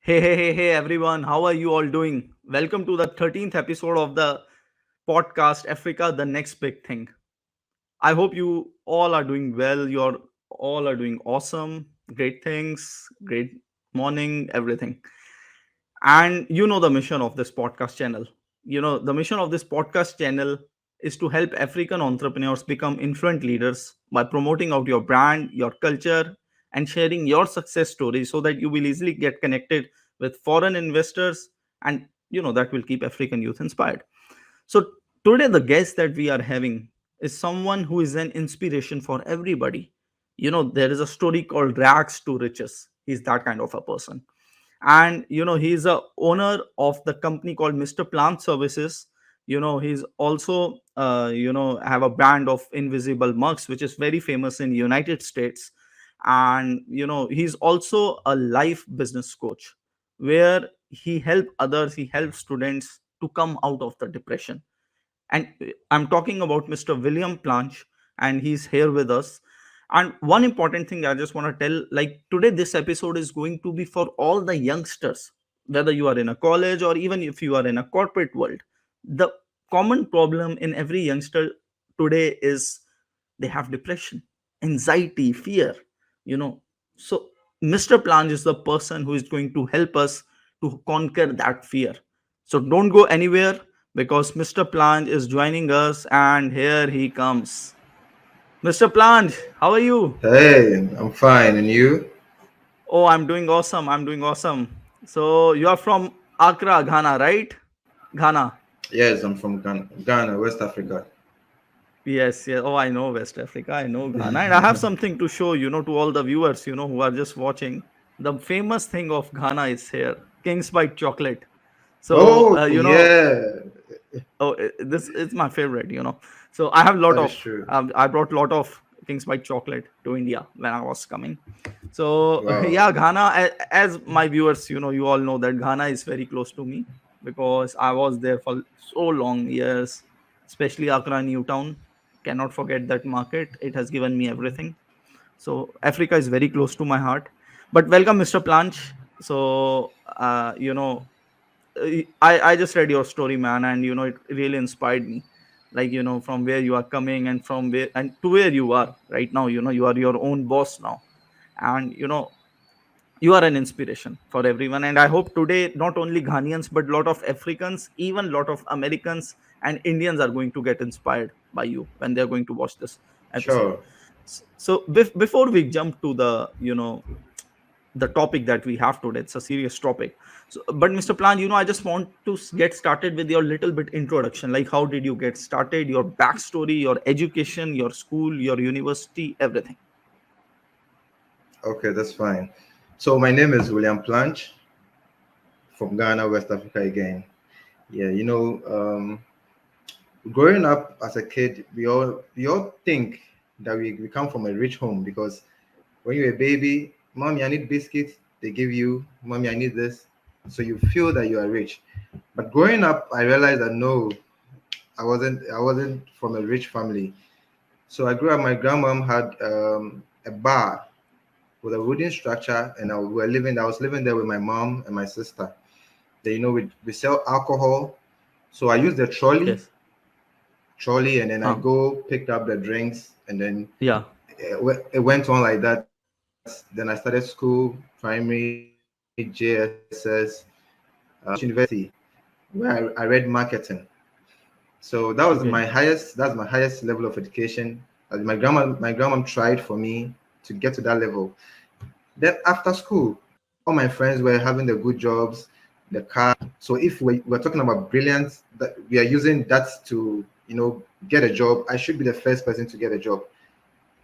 Hey, everyone. How are you all doing? Welcome to the 13th episode of the podcast Africa, the next big thing. I hope you all are doing well. You're all are doing awesome, great things, great morning, everything. And you know the mission of this podcast channel. The mission of this podcast channel is to help African entrepreneurs become influent leaders by promoting out your brand, your culture, and sharing your success stories so that you will easily get connected with foreign investors and that will keep African youth inspired. So today the guest that we are having is someone who is an inspiration for everybody. There is a story called rags to riches. He's that kind of a person, and he's a owner of the company called Mr. Plant Services. He's also have a brand of invisible mugs which is very famous in United States. And he's also a life business coach where he helps students to come out of the depression. And I'm talking about Mr. William Plange, and he's here with us. And one important thing I just want to tell, like today, this episode is going to be for all the youngsters, whether you are in a college or even if you are in a corporate world. The common problem in every youngster today is they have depression, anxiety, fear, you know. So, Mr. Plange is the person who is going to help us to conquer that fear. So, don't go anywhere because Mr. Plange is joining us, and here he comes. Mr. Plange, how are you? Hey, I'm fine. And you? Oh, I'm doing awesome. I'm doing awesome. So, you are from Accra, Ghana, right? Ghana. Yes, I'm from Ghana, West Africa. Yes, yes. Oh, I know West Africa. I know Ghana. And I have something to show, to all the viewers, who are just watching. The famous thing of Ghana is here, King's Bite chocolate. So, Oh, yeah, this is my favorite. So I have a lot that of, is true. I brought a lot of King's Bite chocolate to India when I was coming. So, Wow. yeah, Ghana, as my viewers, you all know that Ghana is very close to me because I was there for so long years, especially Accra, Newtown. Cannot forget that market. It has given me everything. So Africa is very close to my heart. But welcome, Mr. Planch. So I just read your story, man, and it really inspired me. Like from where you are coming and from where and to where you are right now. You are your own boss now, and you are an inspiration for everyone. And I hope today not only Ghanaians but lot of Africans, even lot of Americans and Indians are going to get inspired by you when they are going to watch this episode. Sure. So before we jump to the topic that we have today, it's a serious topic. So, but Mr. Plan, I just want to get started with your little bit introduction. Like, how did you get started? Your backstory, your education, your school, your university, everything. Okay, that's fine. So my name is William Plange from Ghana, West Africa again. Yeah, growing up as a kid, we all think that we come from a rich home because when you're a baby, mommy, I need biscuits, they give you, mommy, I need this. So you feel that you are rich. But growing up, I realized that no, I wasn't from a rich family. So I grew up. My grandmom had a bar with a wooden structure, and I was living there with my mom and my sister. Then we sell alcohol. So I used the trolley, Yes. and then I Huh. go picked up the drinks, and then Yeah. it went on like that. Then I started school, primary, JSS, university, where I read marketing. So Okay. that's my highest level of education. My grandma tried for me to get to that level. Then after school, all my friends were having the good jobs, the car. So if we're talking about brilliance, that we are using that to get a job, I should be the first person to get a job.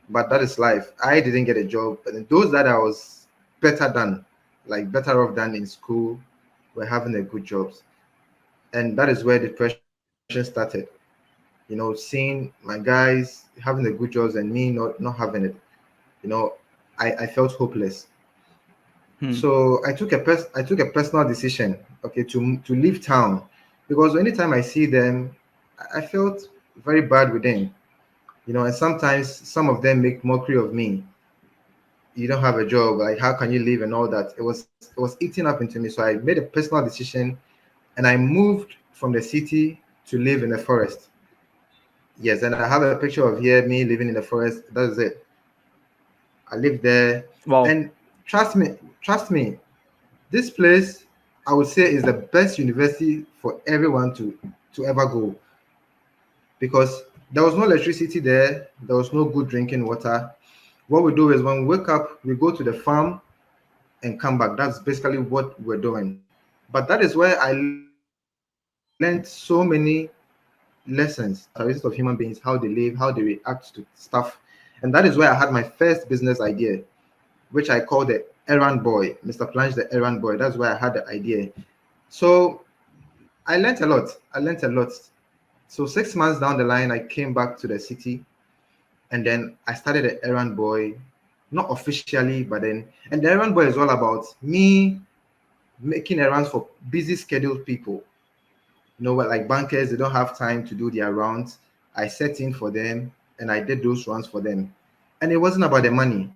But that is life. I didn't get a job, but then those that I was better than, like better off than in school, were having the good jobs, and that is where depression started. Seeing my guys having the good jobs and me not having it. You know, I felt hopeless. Hmm. So I took a personal decision, okay, to leave town, because anytime I see them, I felt very bad with them. And sometimes some of them make mockery of me. you don't have a job, like how can you live and all that. It was eating up into me. So I made a personal decision and I moved from the city to live in the forest. Yes, and I have a picture of here me living in the forest. That's it. I live there, Wow. and trust me, this place I would say is the best university for everyone to ever go, because there was no electricity there. There was no good drinking water. What we do is when we wake up, we go to the farm and come back. That's basically what we're doing. But that is where I learned so many lessons, characteristics of human beings, how they live, how they react to stuff. And that is where I had my first business idea, which I called the errand boy, Mr. Plange, the errand boy. That's where I had the idea. So I learned a lot. I learned a lot. So 6 months down the line, I came back to the city, and then I started the errand boy, not officially, but then, and the errand boy is all about me making errands for busy scheduled people. You know what, like bankers, they don't have time to do their rounds. I set in for them and I did those runs for them. And it wasn't about the money.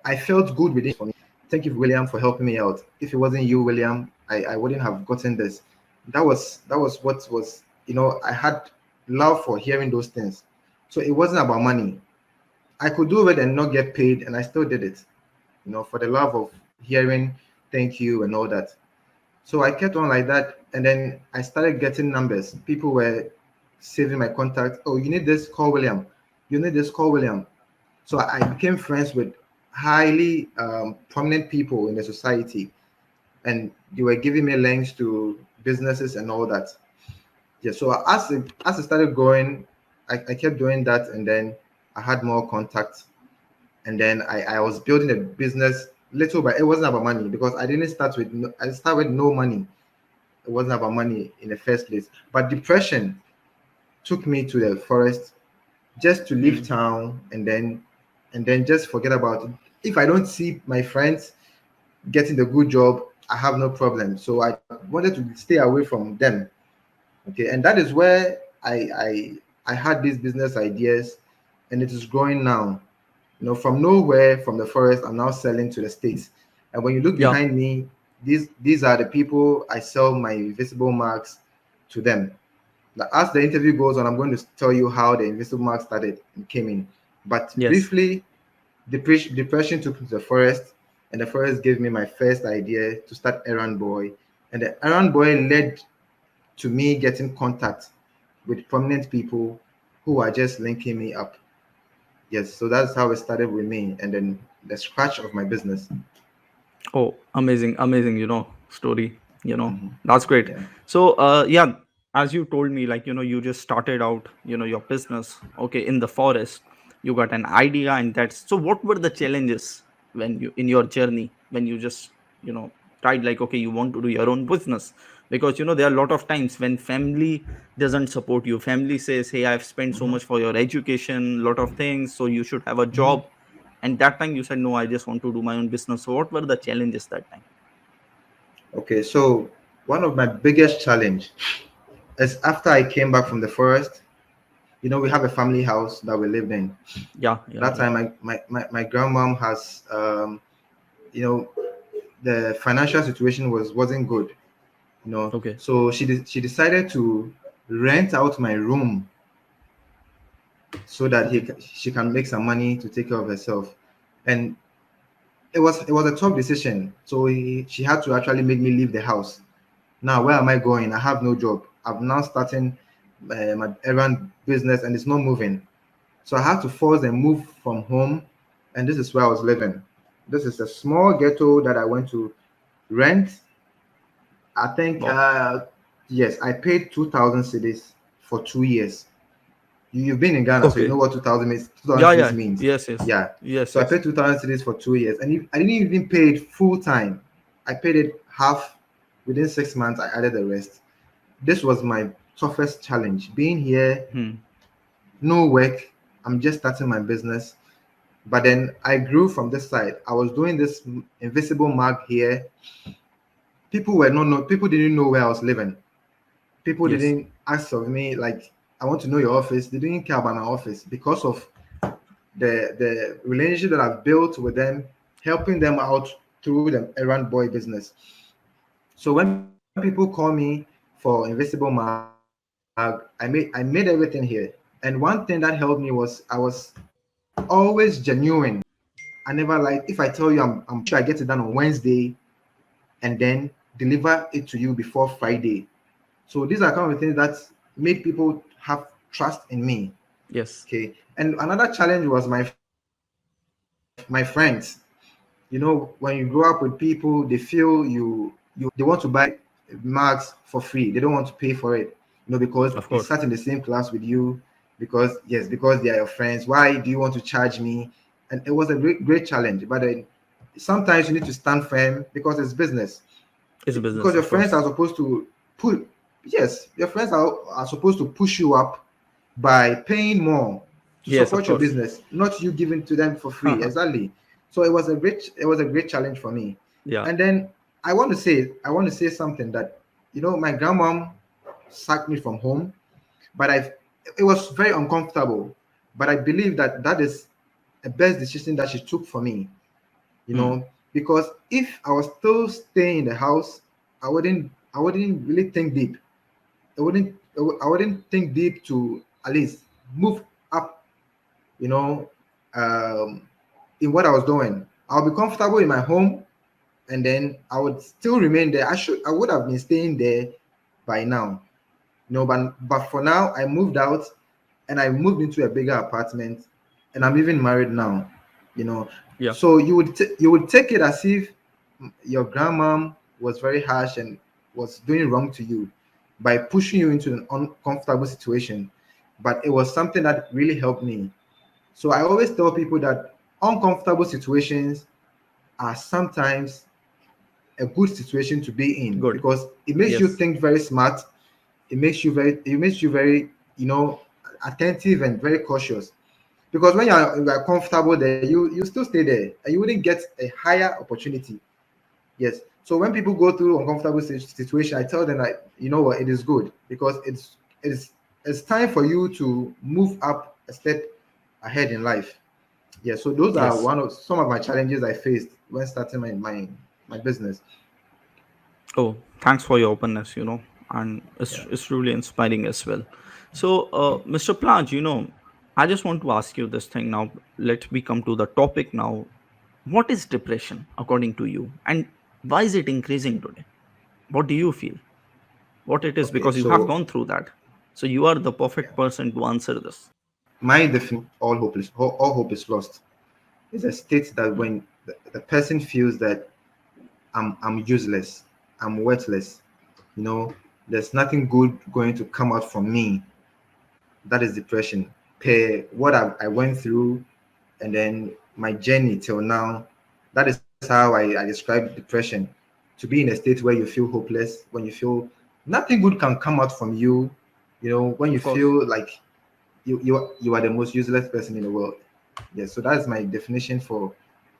I felt good within for me. Thank you, William, for helping me out. If it wasn't you, William, I wouldn't have gotten this. That was what was, I had love for hearing those things. So it wasn't about money. I could do it and not get paid, and I still did it, for the love of hearing thank you and all that. So I kept on like that, and then I started getting numbers. People were saving my contact. Oh, you need this? Call William. You need this? Call William. So I became friends with highly prominent people in the society, and they were giving me links to businesses and all that. Yeah. So as it started going, I kept doing that, and then I had more contacts, and then I was building a business little by. It wasn't about money because I didn't start with. I started with no money. It wasn't about money in the first place. But depression took me to the forest just to leave Hmm. town, and then just forget about it. If I don't see my friends getting the good job, I have no problem. So I wanted to stay away from them. Okay, and that is where I had these business ideas, and it is growing now. From nowhere, from the forest, I'm now selling to the states. And when you look Yeah. behind me, these are the people I sell my invisible marks to them. Now, as the interview goes on, I'm going to tell you how the invisible mark started and came in. But Yes. briefly, depression took me to the forest, and the forest gave me my first idea to start Errand Boy. And the Errand Boy led to me getting contact with prominent people who are just linking me up. Yes, so that's how it started with me, and then the scratch of my business. Oh, amazing, amazing, story, Mhm. that's great. Yeah. So, yeah, as you told me, like, you just started out, your business, okay, in the forest, you got an idea, and that's so what were the challenges when you, in your journey, when you just, you know, tried, like, okay, you want to do your own business? Because, there are a lot of times when family doesn't support you. Family says, hey, I've spent so Mhm. much for your education, lot of things, so you should have a Mhm. job. And that time you said, no, I just want to do my own business. So what were the challenges that time? Okay, so one of my biggest challenge is after I came back from the forest. We have a family house that we lived in. Yeah, yeah, That yeah. time, my grandmom has, you know, the financial situation wasn't good. Okay. So she decided to rent out my room so that she can make some money to take care of herself. And it was a tough decision. So she had to actually make me leave the house. Now, where am I going? I have no job. I'm now starting my errand business, and it's not moving. So I had to force and move from home, and this is where I was living. This is a small ghetto that I went to rent. I think, Wow. yes, I paid 2,000 cedis for 2 years. You've been in Ghana, so you Okay. know what 2,000 means. 2,000 Yeah, cedis yeah. means. Yes, yes. Yeah. Yes, So I yes. paid 2,000 cedis for 2 years, and I didn't even pay it full time. I paid it half. Within 6 months, I added the rest. This was my toughest challenge. Being here, Hmm. no work. I'm just starting my business. But then I grew from this side. I was doing this invisible mark here. People were not know. People didn't know where I was living. People Yes. didn't ask of me like, I want to know your office. They didn't care about my office because of the relationship that I've built with them. helping them out through the errand boy business. So when people call me for invisible mag, I made everything here. And one thing that helped me was I was always genuine. I never like, if I tell you I'm sure I get it done on Wednesday and then deliver it to you before Friday. So these are kind of things that made people have trust in me. Yes. Okay. And another challenge was my friends. When you grow up with people, they feel they want to buy marks for free. They don't want to pay for it, because they Of sat in the course. same class with you, because they are your friends. Why do you want to charge me? And it was a great challenge. But then sometimes you need to stand firm because it's business. It's a Because business, your of friends course. are supposed to put yes, your friends are supposed to push you up by paying more to Yes, of support your course. business, not you giving to them for free. Exactly. So it was a great challenge for me. Yeah. And then I want to say something that my grandmom sacked me from home, but it was very uncomfortable. But I believe that that is the best decision that she took for me, you Hmm. know, because if I was still staying in the house, I wouldn't really think deep. I wouldn't think deep to at least move up, you know, um, in what I was doing. I'll be comfortable in my home, and then I would still remain there. I would have been staying there by now. No, but for now, I moved out, and I moved into a bigger apartment, and I'm even married now. You know, Yeah. so you would take it as if your grandmom was very harsh and was doing wrong to you by pushing you into an uncomfortable situation, but it was something that really helped me. So I always tell people that uncomfortable situations are sometimes a good situation to be in Good. because it makes you Yes. think very smart. It makes you very you know attentive and very cautious, because when you are comfortable there, you still stay there and you wouldn't get a higher opportunity. Yes. So when people go through uncomfortable situation, I tell them that what, it is good because it's time for you to move up a step ahead in life. Yeah. So those are Yes. one of some of my challenges I faced when starting my business. Oh, thanks for your openness, and Yeah. it's really inspiring as well. So, Mr. Plange, I just want to ask you this thing now. Let me come to the topic now. What is depression according to you, and why is it increasing today? What do you feel? What it is? Okay. Because you have So gone through that, so you are the yeah, perfect person to answer this. my definition, all hope is lost. It's a state that Hmm. when the person feels that I'm useless, I'm worthless, you know, there's nothing good going to come out from me. That is depression. Per what I went through and then my journey till now, that is how I describe depression. To be in a state where you feel hopeless, when you feel nothing good can come out from you, when you Of course. feel like you are the most useless person in the world. Yeah, so that's my definition for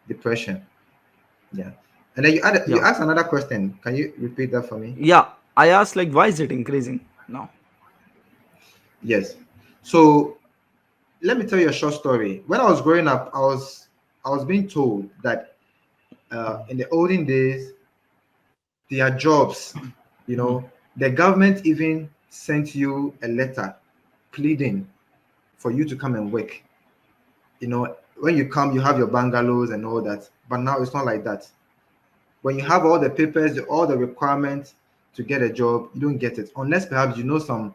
depression. Yeah. And then you Yeah. asked another question. Can you repeat that for me? Yeah. I asked like, why is it increasing now? Yes. So let me tell you a short story. When I was growing up, I was being told that in the olden days there are jobs. Mhm. The government even sent you a letter pleading for you to come and work. When you come, you have your bungalows and all that. But now it's not like that. When you have all the papers, all the requirements to get a job, you don't get it unless perhaps you know some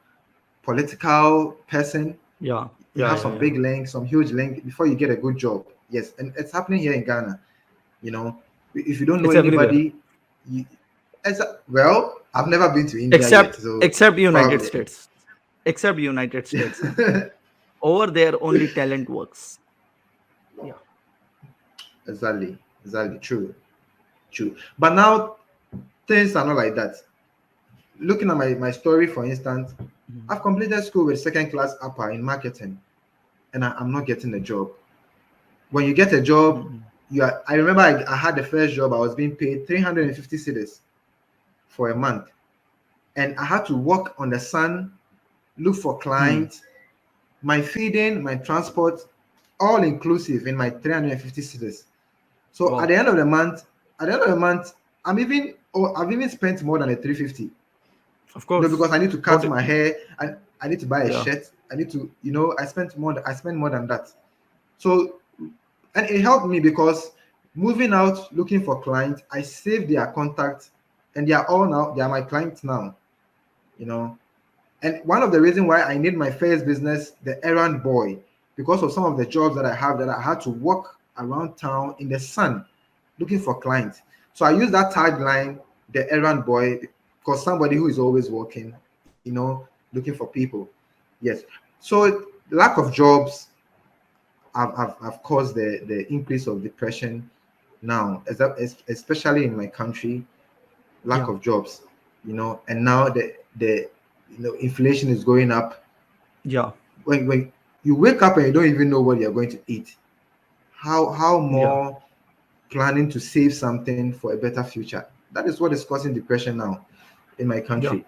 political person. Yeah. You Yeah. have Yeah. some Yeah. big link, some huge link before you get a good job. Yes, and it's happening here in Ghana. You know, if you don't know It's everywhere. anybody, you, well, I've never been to India yet, except so except United probably. States. Except United States. Over there, only talent works. Yeah. Exactly, exactly, true, true. But now things are not like that. Looking at my story, for instance, Mhm. I've completed school with second class upper in marketing, and I'm not getting a job. When you get a job, Mhm. I remember I had the first job. I was being paid 350 cedis for a month, and I had to work on the sun, look for Hmm. clients, my feeding, my transport, all inclusive in my 350 cedis. So Wow. at the end of the month, I've even spent more than a 350. Of Because course. I need to What? cut my hair, and I need to buy a Yeah. shirt. I need to, I spend more than that. So, and it helped me because moving out looking for clients, I saved their contacts, and they are my clients now. You know, and one of the reasons why I need my first business, the errand boy, because of some of the jobs that I have that I had to walk around town in the sun looking for clients. So I use that tagline, the errand boy, because somebody who is always working, looking for people. Yes. So lack of jobs have caused the increase of depression now, especially in my country, lack Yeah. of jobs, and now the inflation is going up. Yeah. When you wake up and you don't even know what you're going to eat, how Yeah. more planning to save something for a better future? That is what is causing depression now in my Yeah. country.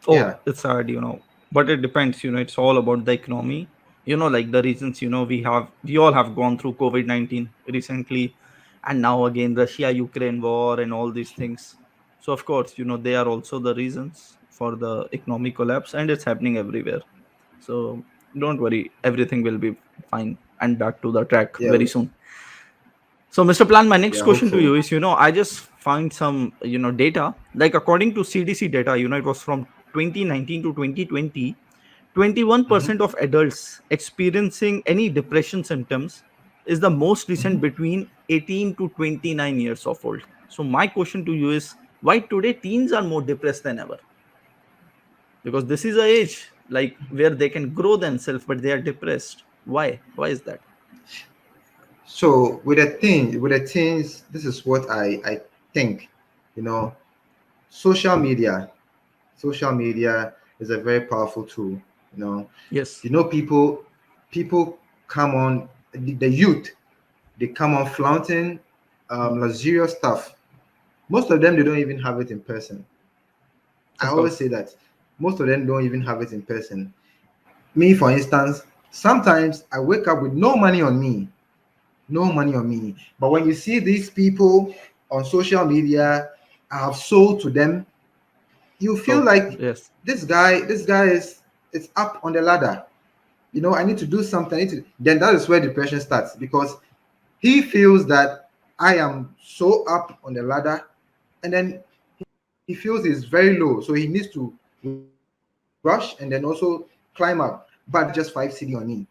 Oh, Yeah, it's sad, but it depends, it's all about the economy. Like the reasons, we all have gone through COVID-19 recently, and now again Russia-Ukraine war and all these things. So of course, they are also the reasons for the economic collapse, and it's happening everywhere. So don't worry, everything will be fine and back to the track yeah, very soon. So, Mr. Plan, my next yeah. Hope question to so. you is, I just find some, data, like according to CDC data, it was from 2019 to 2020, 21% Mhm, of adults experiencing any depression symptoms is the most recent mhm. between 18 to 29 years of old. So, my question to you is, why today teens are more depressed than ever? Because this is a age like where they can grow themselves, but they are depressed. Why? Why is that? So with the things, this is what I think. You know, social media, social media is a very powerful tool. You know, Yes. people come on the youth. They come on flaunting Hmm. luxurious stuff. Most of them they don't even have it in person. I Of always course. say that most of them don't even have it in person. Me, for instance, sometimes I wake up with no money on me, no money on me. But when you see these people on social media, I have sold to them, you feel Oh, like yes. this guy is up on the ladder. I need to do something. Then that is where depression starts because he feels that I am so up on the ladder, and then he feels he's very low, so he needs to rush and then also climb up. But that guy just 5 CD on me.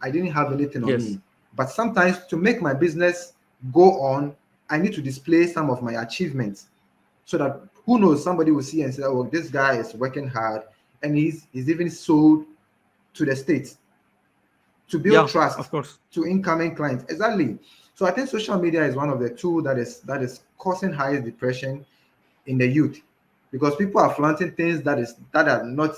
I didn't have anything on me. Yes. But sometimes to make my business go on, I need to display some of my achievements so that who knows, somebody will see and say, oh, this guy is working hard, and he's even sold to the states to build Yeah, trust of course. to incoming clients. Exactly. So I think social media is one of the tools that is causing highest depression in the youth because people are flaunting things that are not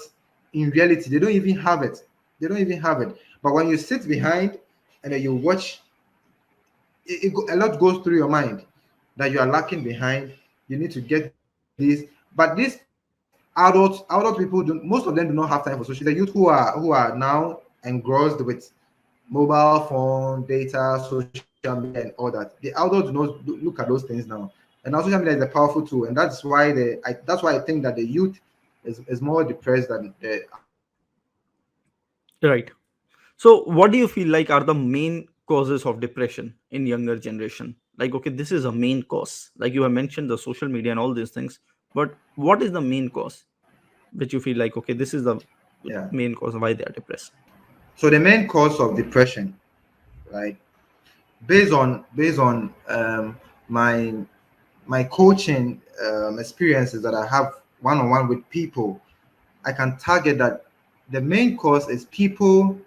in reality. They don't even have it. They don't even have it. But when you sit behind and then you watch, a lot goes through your mind that you are lacking behind. You need to get this. But these adult people, most of them do not have time for social. The youth who are now engrossed with mobile phone, data, social media, and all that. The adults do not look at those things now. And now social media is a powerful tool, and that's why I think that the youth is more depressed than the adults. Right. So, what do you feel like are the main causes of depression in younger generation? Like, okay, this is a main cause. Like you have mentioned the social media and all these things, but what is the main cause which you feel like, okay, this is the Yeah. main cause of why they are depressed? So the main cause of depression, right? Based on my coaching experiences that I have one-on-one with people, I can target that the main cause is people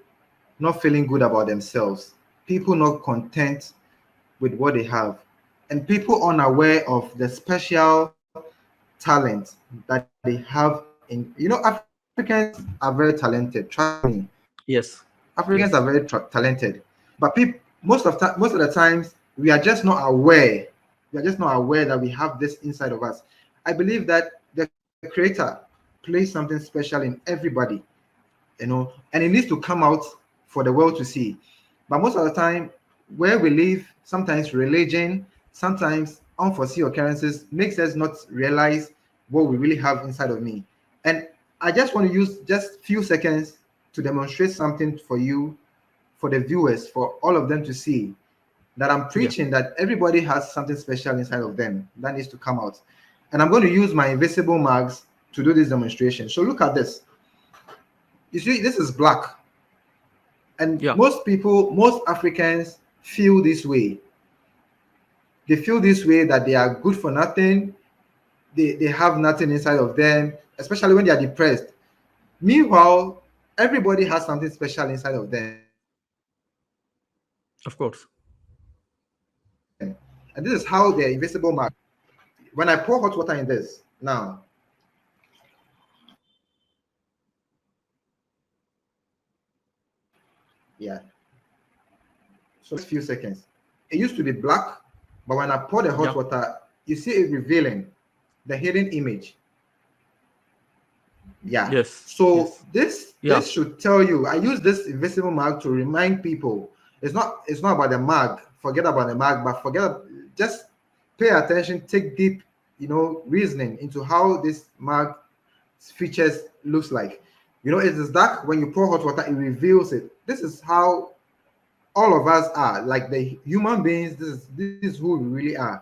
not feeling good about themselves, people not content with what they have, and people unaware of the special talent that they have Africans are very talented. Trust me, Yes. Africans are very Yes. talented, but most of the times we are just not aware. We are just not aware that we have this inside of us. I believe that the creator plays something special in everybody, and it needs to come out for the world to see. But most of the time, where we live, sometimes religion, sometimes unforeseen occurrences makes us not realize what we really have inside of me. And I just want to use just few seconds to demonstrate something for you, for the viewers, for all of them to see that I'm Yeah. preaching that everybody has something special inside of them that needs to come out. And I'm going to use my invisible marks to do this demonstration. So look at this. You see, this is black. And Yeah. most people, most Africans feel this way. They feel this way that they are good for nothing. They have nothing inside of them, especially when they are depressed. Meanwhile, everybody has something special inside of them. And this is how their Of invisible course. mark. When I pour hot water in this now, yeah. So just few seconds. It used to be black, but when I pour the hot Yeah. water, you see it revealing the hidden image. Yeah. Yes. So Yes. this Yeah. should tell you. I use this invisible mark to remind people. It's not about the mark. Forget about the mark, but just pay attention, take deep, reasoning into how this mark features looks like. It is dark when you pour hot water, it reveals it. This is how all of us are, like the human beings. This is who we really are.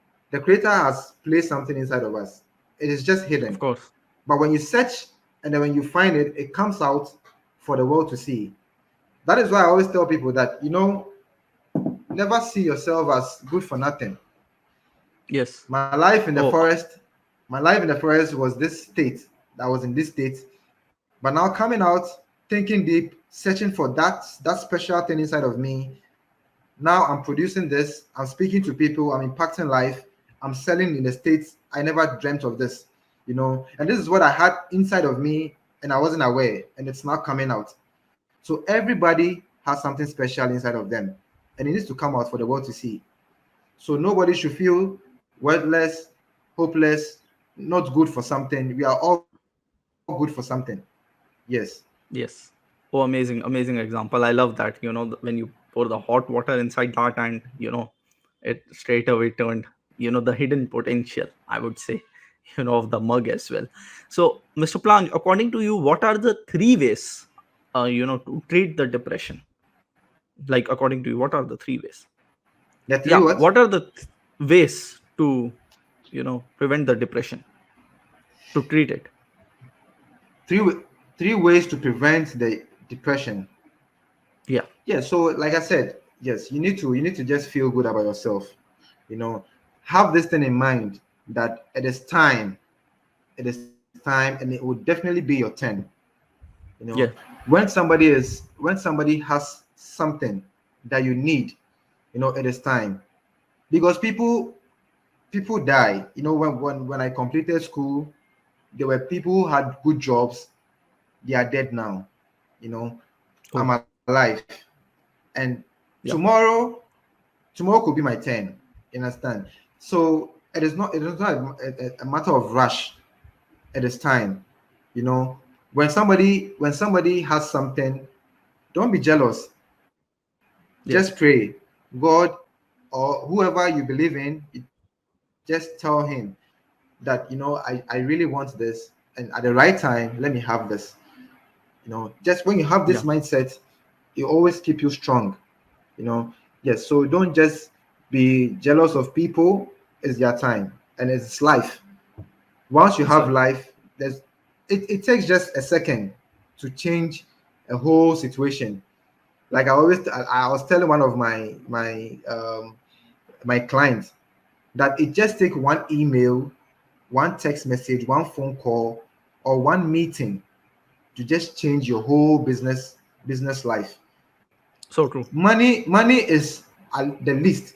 The creator has placed something inside of us. It is just hidden. Of course. But when you search and then when you find it, it comes out for the world to see. That is why I always tell people that, never see yourself as good for nothing. Yes. My life in the Oh, forest, my life in the forest was this state. That was in this state. But now coming out, thinking deep, searching for that special thing inside of me. Now I'm producing this. I'm speaking to people. I'm impacting life. I'm selling in the States. I never dreamt of this, And this is what I had inside of me, and I wasn't aware, and it's now coming out. So everybody has something special inside of them, and it needs to come out for the world to see. So nobody should feel worthless, hopeless, not good for something. We are all good for something. Yes. yes. Oh, amazing, amazing example. I love that. When you pour the hot water inside that, and it straight away turned, the hidden potential, I would say, of the mug as well. So, Mr. Plange, according to you, what are the three ways, to treat the depression? Like, according to you, what are the three ways? The three Yeah, what? what are the ways to, prevent the depression, to treat it? Three wa- three ways to prevent the depression. Yeah. Yeah, so like I said, yes, you need to just feel good about yourself. You know, have this thing in mind that it is time, and it will definitely be your turn. Yeah. When somebody has something that you need, it is time. Because people die. When I completed school, there were people who had good jobs. They are dead now. you know Oh. I'm alive, and Yeah. tomorrow could be my turn. You understand? So it is not a matter of rush. It is time. you know when somebody has something, don't be jealous. Just Yeah. pray. God, or whoever you believe in, you just tell him that I really want this, and at the right time let me have this. Just when you have this Yeah. mindset, it always keep you strong. you know yes, so don't just be jealous of people. It's their time, and it's life. Once you It's have like, life, it takes just a second to change a whole situation. Like I was telling one of my clients that it just take one email, one text message, one phone call, or one meeting to just change your whole business life. so true. Money is the least.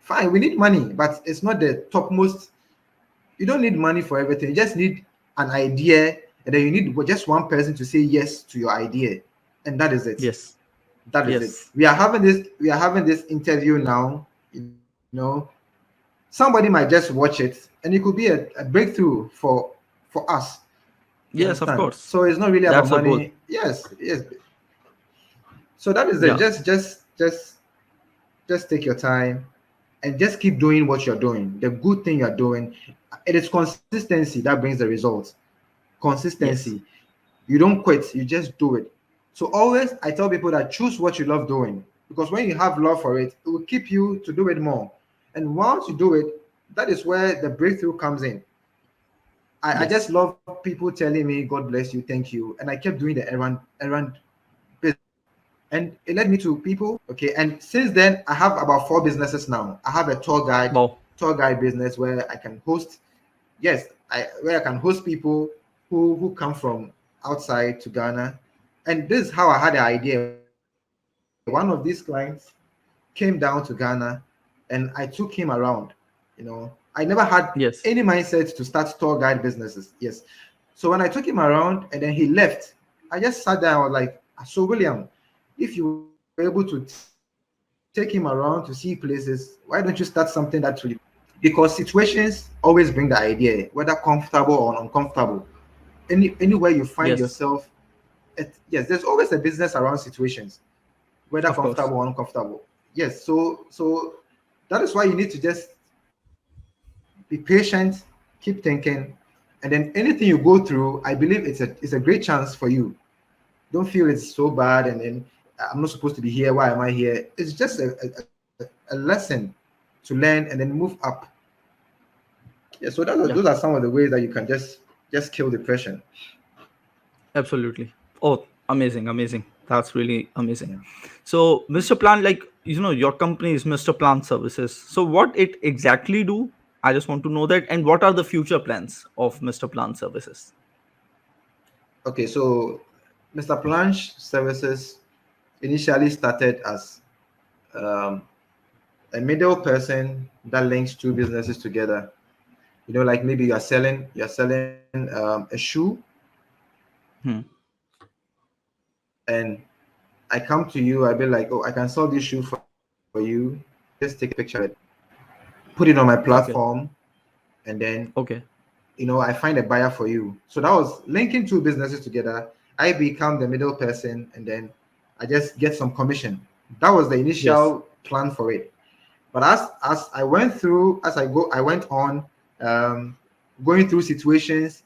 Fine, we need money, but it's not the topmost. You don't need money for everything. You just need an idea, and then you need just one person to say yes to your idea, and that is it. Yes. That is it. Yes. We are having this interview now. Somebody might just watch it, and it could be a breakthrough for us. You Yes, of understand? course. So it's not really about That's a goal. money. Yes, yes. So that is it. Yeah. Just just take your time and just keep doing what you're doing. The good thing you're doing, it is consistency that brings the results. Consistency. Yes. You don't quit, you just do it. So always I tell people that choose what you love doing, because when you have love for it, it will keep you to do it more. And once you do it, that is where the breakthrough comes in. I just Yes. love people telling me, God bless you, thank you. And I kept doing the errand business. And it led me to people. Okay. And since then, I have about 4 businesses now. I have a Wow. tour guide business where I can host, yes, where I can host people who come from outside to Ghana. And this is how I had the idea. One of these clients came down to Ghana and I took him around. I never had any Yes. mindset to start tour guide businesses. Yes. So when I took him around and then he left, I just sat there. I was like, so William, if you were able to take him around to see places, why don't you start something that truly benefits him? Because situations always bring the idea, whether comfortable or uncomfortable. Anywhere you find yourself, Yes. yes, there's always a business around situations, whether Of comfortable course. or uncomfortable. Yes, so that is why you need to just be patient, keep thinking, and then anything you go through, I believe it's a great chance for you. Don't feel it's so bad and then I'm not supposed to be here. Why am I here? It's just a lesson to learn and then move up. Yeah, so those are Yeah. some of the ways that you can just kill depression. Absolutely. Oh, amazing, amazing. That's really amazing. Yeah. So, Mr. Plan, like, your company is Mr. Plan Services. So, what it exactly do? I just want to know that, and what are the future plans of Mr. Plan Services? Okay, so Mr. Planche Services initially started as um, a middle person that links 2 businesses together. Like maybe you're selling a shoe, Hmm. and I come to you. I be like, oh, I can sell this shoe for you. Just take a picture of it, put it on my Okay. platform, and then Okay. I find a buyer for you. So that was linking 2 businesses together. I become the middle person, and then I just get some commission. That was the Yes. initial plan for it. But as I went through, I went on, um, going through situations.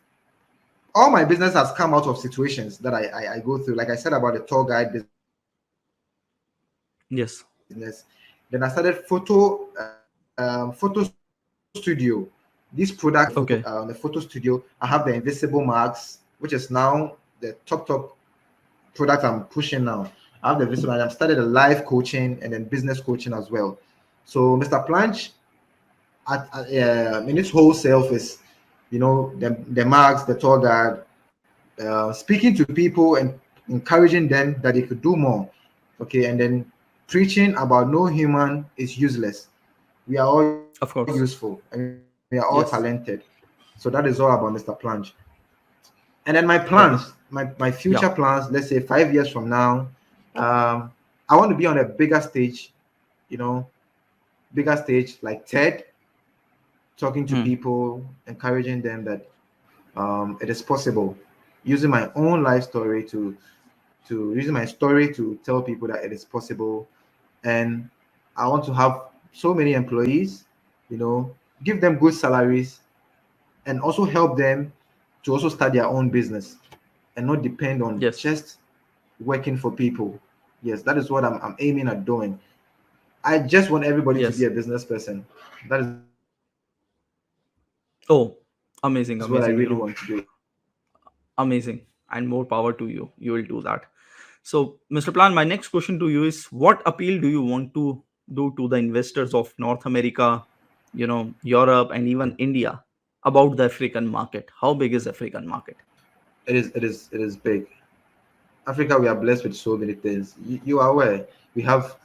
All my business has come out of situations that I go through. Like I said about the tour guide business. Then I started Yes. photo studio. This product I have Okay. the photo studio. I have the invisible marks, which is now the top product I'm pushing now. I have the visible. I've started a live coaching and then business coaching as well. So Mr. Planche in its whole self is, the marks, the tour guide, speaking to people and encouraging them that they could do more. Okay, and then preaching about no human is useless. We are all Of useful course. and we are all talented. Yes. So that is all about Mr. Planche. And then my plans, Okay. my future Yeah. plans, let's say 5 years from now, um, I want to be on a bigger stage, you know, bigger stage like TED, talking to Hmm. people, encouraging them that it is possible, using my own life story to using my story to tell people that it is possible. And I want to have so many employees, you know, give them good salaries and also help them to also start their own business and not depend on Yes. just working for people. Yes, that is what I'm aiming at doing. I just want everybody to be Yes. a business person. That is what I really want to do. Oh, amazing, amazing. Yeah. Amazing. And more power to you. You will do that. So, Mr. Plan, my next question to you is, what appeal do you want to do to the investors of North America, Europe, and even India about the African market? How big is African market? It is big. Africa, we are blessed with so many things. You are aware. We have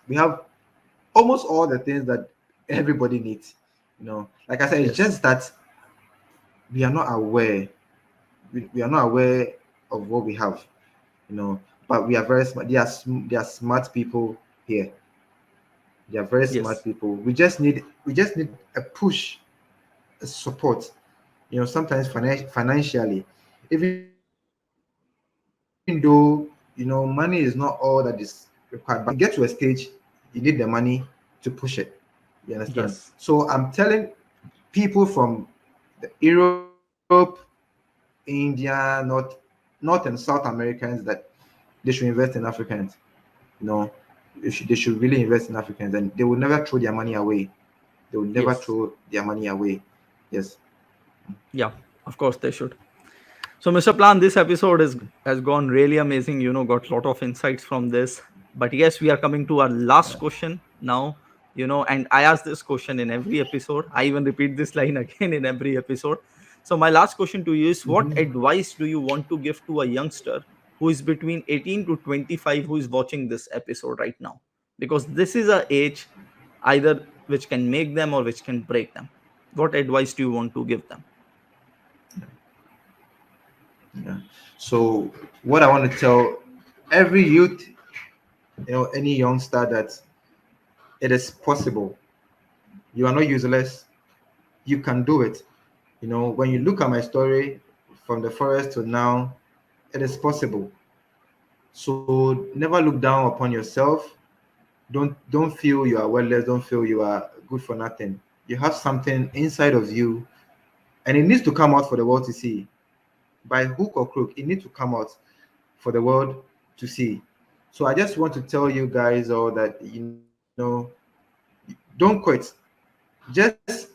almost all the things that everybody needs. Like I said, it's Yes. just that we are not aware. We are not aware of what we have. But we are very smart. There are smart people here. They are very Yes. smart people. We just need a push, a support. Sometimes financially, even though money is not all that is required. But to get to a stage, you need the money, to push it. You understand? Yes. So I'm telling people from Europe, India, North and South Americans that they should invest in Africans. You know, they should really invest in Africans, and they will never throw their money away. They will never Yes. throw their money away. Yes. Yeah, of course they should. So, Mr. Plan, this episode has gone really amazing. Got a lot of insights from this. But yes, we are coming to our last question now. And I ask this question in every episode. I even repeat this line again in every episode. So, my last question to you is: what Mhm. advice do you want to give to a youngster who is between 18 to 25 who is watching this episode right now? Because this is a age either which can make them or which can break them. What advice do you want to give them? Yeah. So what I want to tell every youth, any youngster, that it is possible. You are not useless. You can do it. When you look at my story from the forest to now, it is possible. So never look down upon yourself. Don't feel you are worthless. Don't feel you are good for nothing. You have something inside of you, and it needs to come out for the world to see. By hook or crook, it needs to come out for the world to see. So I just want to tell you guys all that, don't quit. Just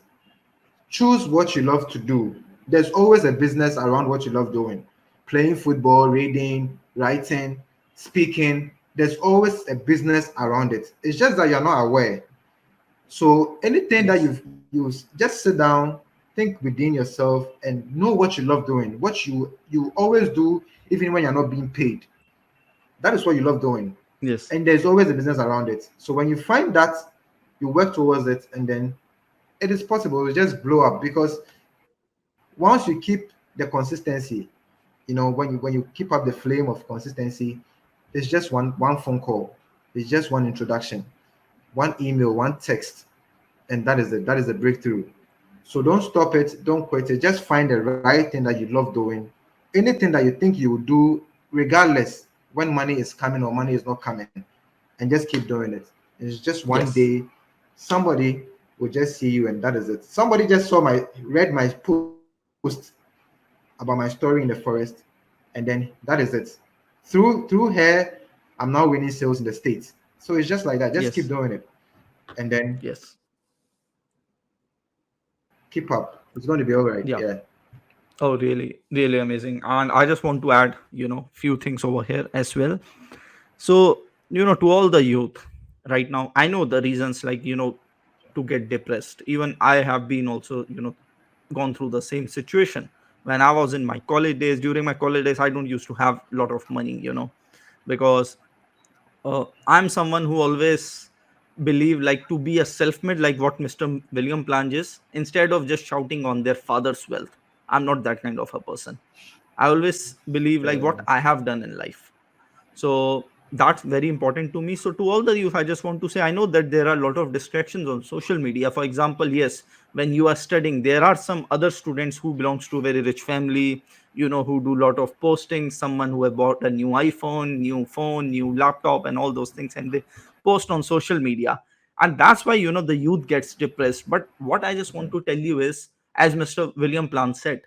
choose what you love to do. There's always a business around what you love doing. Playing football, reading, writing, speaking. There's always a business around it. It's just that you're not aware. So anything that Yes. you just sit down, think within yourself, and know what you love doing. What you always do, even when you're not being paid. That is what you love doing. Yes. And there's always a business around it. So when you find that, you work towards it, and then it is possible to just blow up, because once you keep the consistency, when you keep up the flame of consistency, it's just one phone call, it's just one introduction, one email, one text, and that is the breakthrough. So don't stop it, don't quit it. Just find the right thing that you love doing. Anything that you think you will do, regardless when money is coming or money is not coming, and just keep doing it. It's just one Yes. day somebody will just see you, and that is it. Somebody just read my post about my story in the forest, and then that is it. Through her, I'm now winning sales in the States. So it's just like that. Just keep Yes. doing it, and then Yes. keep up. It's going to be all right. Yeah. Yeah. Oh, really, really amazing. And I just want to add, few things over here as well. So, to all the youth right now, I know the reasons, like, to get depressed. Even I have been also, gone through the same situation. When I was in my college days, during my college days, I don't used to have a lot of money, because I'm someone who always believe like to be a self-made, like what Mr. William Plange is, instead of just shouting on their father's wealth. I'm not that kind of a person. I always believe like what I have done in life. So that's very important to me. So to all the youth, I just want to say, I know that there are a lot of distractions on social media. For example, yes, when you are studying, there are some other students who belongs to a very rich family, who do a lot of posting, someone who have bought a new iPhone, new phone, new laptop, and all those things, and they post on social media. And that's why, the youth gets depressed. But what I just want to tell you is, as Mr. William Plant said,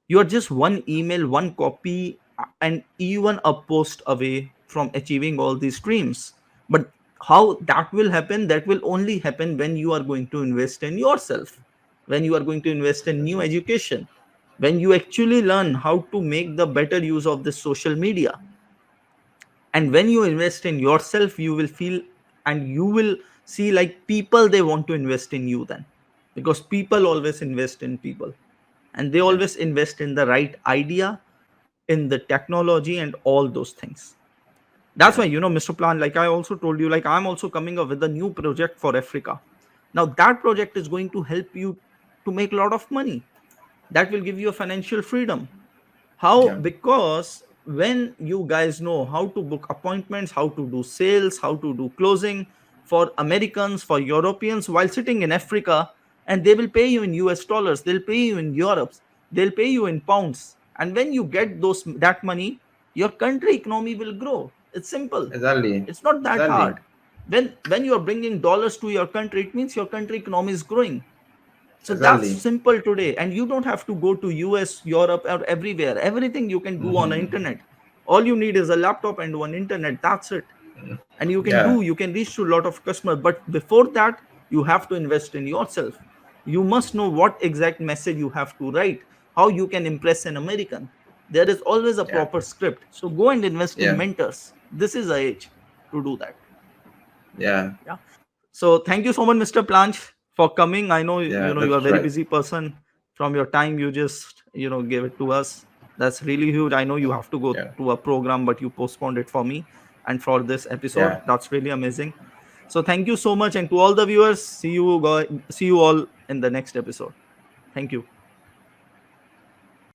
you are just one email, one copy, and even a post away from achieving all these dreams. But how that will happen? That will only happen when you are going to invest in yourself, when you are going to invest in new education, when you actually learn how to make the better use of this social media. And when you invest in yourself, you will feel and you will see like people, they want to invest in you then, because people always invest in people, and they Yeah. always invest in the right idea, in the technology, and all those things. That's Yeah. why, Mr. Plan, like I also told you, like I'm also coming up with a new project for Africa. Now that project is going to help you to make a lot of money. That will give you a financial freedom. How? Yeah. Because when you guys know how to book appointments, how to do sales, how to do closing for Americans, for Europeans, while sitting in Africa, and they will pay you in US dollars, they'll pay you in Europe, they'll pay you in pounds. And when you get that money, your country economy will grow. It's simple. Exactly. It's not that Exactly. hard. When you are bringing dollars to your country, it means your country economy is growing. So that's Exactly. simple today, and you don't have to go to US, Europe, or everywhere. Everything you can do on the Mm-hmm. internet. All you need is a laptop and one internet. That's it. And Yeah. you can reach to a lot of customers. But before that, you have to invest in yourself. You must know what exact message you have to write, how you can impress an American. There is always a Yeah. proper script. So go and invest in Yeah. mentors. This is the age to do that. Yeah. Yeah. So thank you so much, Mr. Planch, for coming. I know Yeah. you are a That's very right. busy person. From your time, you just gave it to us. That's really huge. I know you have to go Yeah. to a program, but you postponed it for me and for this episode. Yeah. That's really amazing. So thank you so much, and to all the viewers, see you all in the next episode. Thank you.